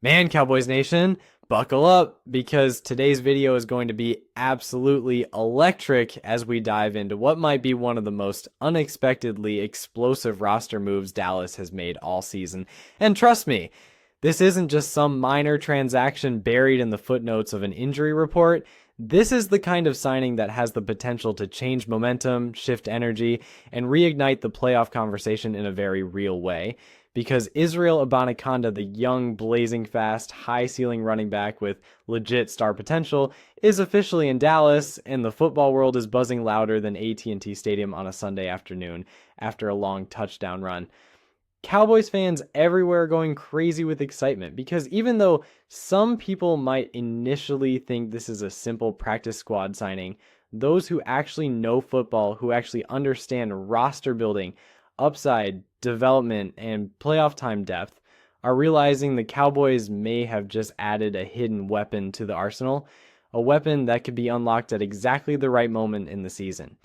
Man, Cowboys Nation, buckle up because today's video is going to be absolutely electric as we dive into what might be one of the most unexpectedly explosive roster moves Dallas has made all season. And trust me, this isn't just some minor transaction buried in the footnotes of an injury report. This is the kind of signing that has the potential to change momentum, shift energy, and reignite the playoff conversation in a very real way. Because Israel Abanikanda, the young, blazing fast, high-ceiling running back with legit star potential, is officially in Dallas, and the football world is buzzing louder than AT&T Stadium on a Sunday afternoon after a long touchdown run. Cowboys fans everywhere are going crazy with excitement because even though some people might initially think this is a simple practice squad signing, those who actually know football, who actually understand roster building, upside, development, and playoff time depth, are realizing the Cowboys may have just added a hidden weapon to the arsenal, a weapon that could be unlocked at exactly the right moment in the season.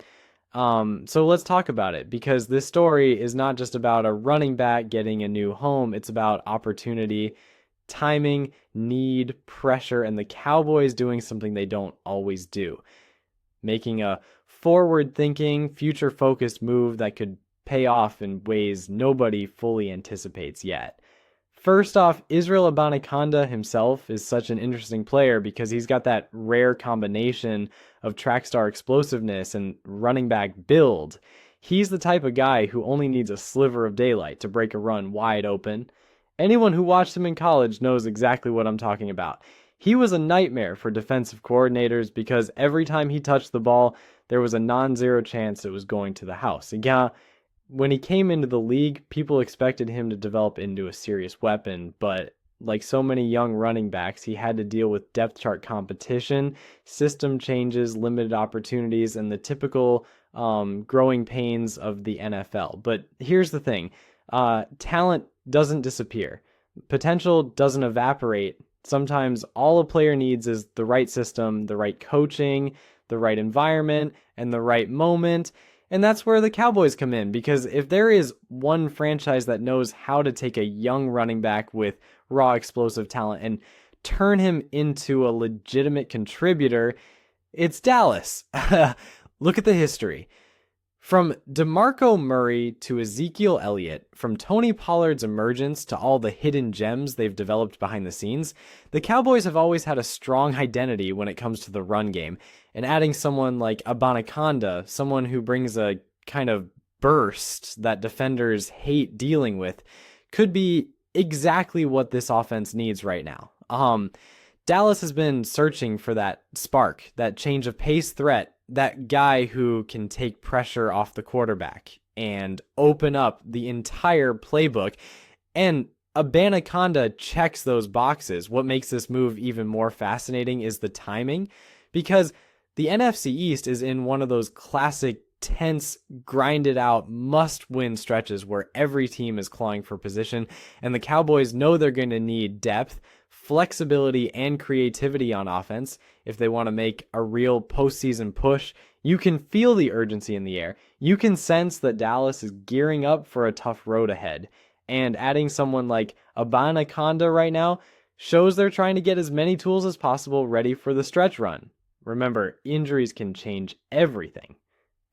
So let's talk about it, because this story is not just about a running back getting a new home. It's about opportunity, timing, need, pressure, and the Cowboys doing something they don't always do. Making a forward-thinking, future-focused move that could pay off in ways nobody fully anticipates yet. First off, Israel Abanikanda himself is such an interesting player because he's got that rare combination of track star explosiveness and running back build. He's the type of guy who only needs a sliver of daylight to break a run wide open. Anyone who watched him in college knows exactly what I'm talking about. He was a nightmare for defensive coordinators because every time he touched the ball, there was a non-zero chance it was going to the house. Yeah, when he came into the league, people expected him to develop into a serious weapon, but like so many young running backs, he had to deal with depth chart competition, system changes, limited opportunities, and the typical growing pains of the NFL. But here's the thing. Talent doesn't disappear. Potential doesn't evaporate. Sometimes all a player needs is the right system, the right coaching, the right environment, and the right moment. And that's where the Cowboys come in, because if there is one franchise that knows how to take a young running back with raw explosive talent and turn him into a legitimate contributor, it's Dallas. Look at the history. From DeMarco Murray to Ezekiel Elliott, from Tony Pollard's emergence to all the hidden gems they've developed behind the scenes, the Cowboys have always had a strong identity when it comes to the run game. And adding someone like Abanikanda, someone who brings a kind of burst that defenders hate dealing with, could be exactly what this offense needs right now. Dallas has been searching for that spark, that change of pace threat, that guy who can take pressure off the quarterback and open up the entire playbook. And Abanikanda checks those boxes. What makes this move even more fascinating is the timing, because the NFC East is in one of those classic, tense, grinded out, must-win stretches where every team is clawing for position, and the Cowboys know they're going to need depth, flexibility, and creativity on offense if they want to make a real postseason push. You can feel the urgency in the air. You can sense that Dallas is gearing up for a tough road ahead. And adding someone like Abanikanda right now shows they're trying to get as many tools as possible ready for the stretch run. Remember, injuries can change everything.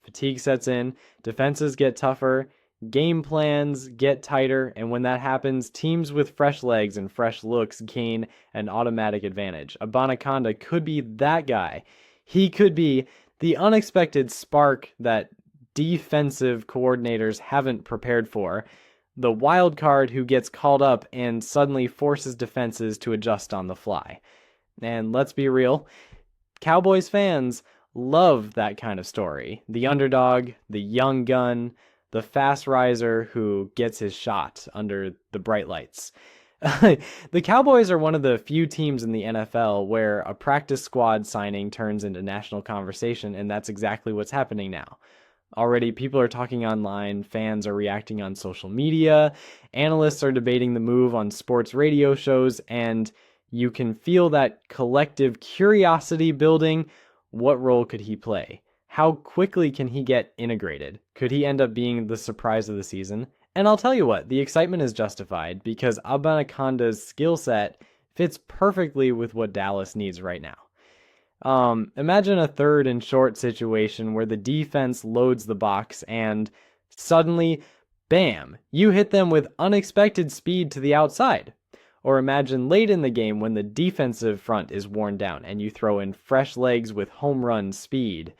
Fatigue sets in, defenses get tougher, game plans get tighter, and when that happens, teams with fresh legs and fresh looks gain an automatic advantage. Abanikanda could be that guy. He could be the unexpected spark that defensive coordinators haven't prepared for, the wild card who gets called up and suddenly forces defenses to adjust on the fly. And let's be real, Cowboys fans love that kind of story. The underdog, the young gun, the fast riser who gets his shot under the bright lights. The Cowboys are one of the few teams in the NFL where a practice squad signing turns into national conversation, and that's exactly what's happening now. Already, people are talking online, fans are reacting on social media, analysts are debating the move on sports radio shows, and you can feel that collective curiosity building. What role could he play? How quickly can he get integrated? Could he end up being the surprise of the season? And I'll tell you what, the excitement is justified because Abanikanda's skill set fits perfectly with what Dallas needs right now. Imagine a third and short situation where the defense loads the box and suddenly, bam, you hit them with unexpected speed to the outside. Or imagine late in the game when the defensive front is worn down and you throw in fresh legs with home run speed.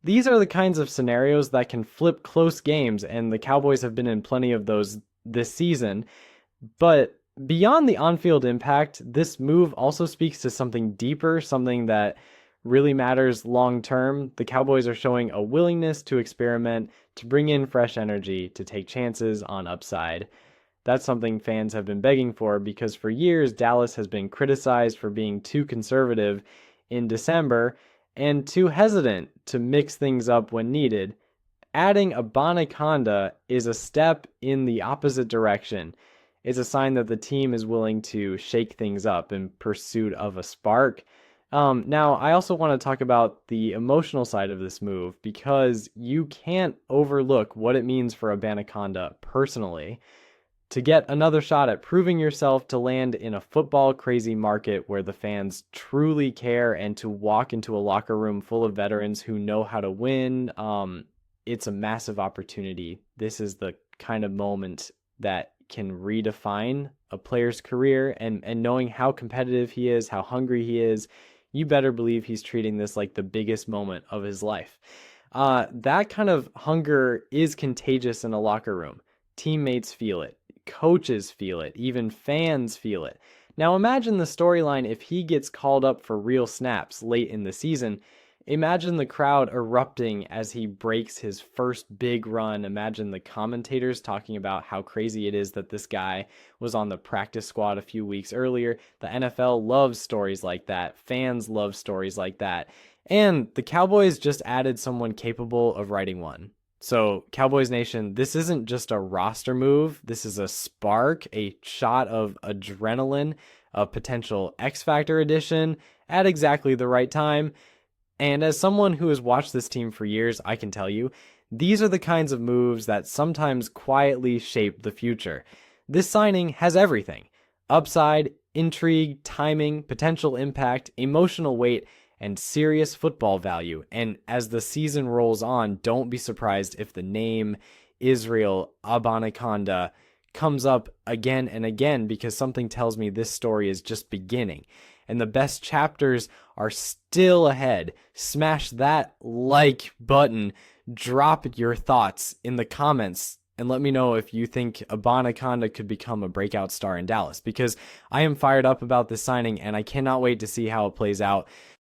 These are the kinds of scenarios that can flip close games, and the Cowboys have been in plenty of those this season. But beyond the on-field impact, this move also speaks to something deeper, something that really matters long term. The Cowboys are showing a willingness to experiment, to bring in fresh energy, to take chances on upside. That's something fans have been begging for, because for years Dallas has been criticized for being too conservative in December and too hesitant to mix things up when needed. Adding Abanikanda is a step in the opposite direction. It's a sign that the team is willing to shake things up in pursuit of a spark. Now, I also want to talk about the emotional side of this move, because you can't overlook what it means for Abanikanda personally. To get another shot at proving yourself, to land in a football-crazy market where the fans truly care, and to walk into a locker room full of veterans who know how to win, it's a massive opportunity. This is the kind of moment that can redefine a player's career, and knowing how competitive he is, how hungry he is, you better believe he's treating this like the biggest moment of his life. That kind of hunger is contagious in a locker room. Teammates feel it. Coaches feel it. Even fans feel it. Now imagine the storyline if he gets called up for real snaps late in the season. Imagine the crowd erupting as he breaks his first big run. Imagine the commentators talking about how crazy it is that this guy was on the practice squad a few weeks earlier. The NFL loves stories like that. Fans love stories like that. And the Cowboys just added someone capable of writing one. So, Cowboys Nation, this isn't just a roster move. This is a spark, a shot of adrenaline, a potential X Factor addition at exactly the right time. And as someone who has watched this team for years, I can tell you, these are the kinds of moves that sometimes quietly shape the future. This signing has everything: upside, intrigue, timing, potential impact, emotional weight, and serious football value. And as the season rolls on, don't be surprised if the name Israel Abanikanda comes up again and again, because something tells me this story is just beginning and the best chapters are still ahead. Smash that like button, drop your thoughts in the comments, and let me know if you think Abanikanda could become a breakout star in Dallas, because I am fired up about this signing and I cannot wait to see how it plays out.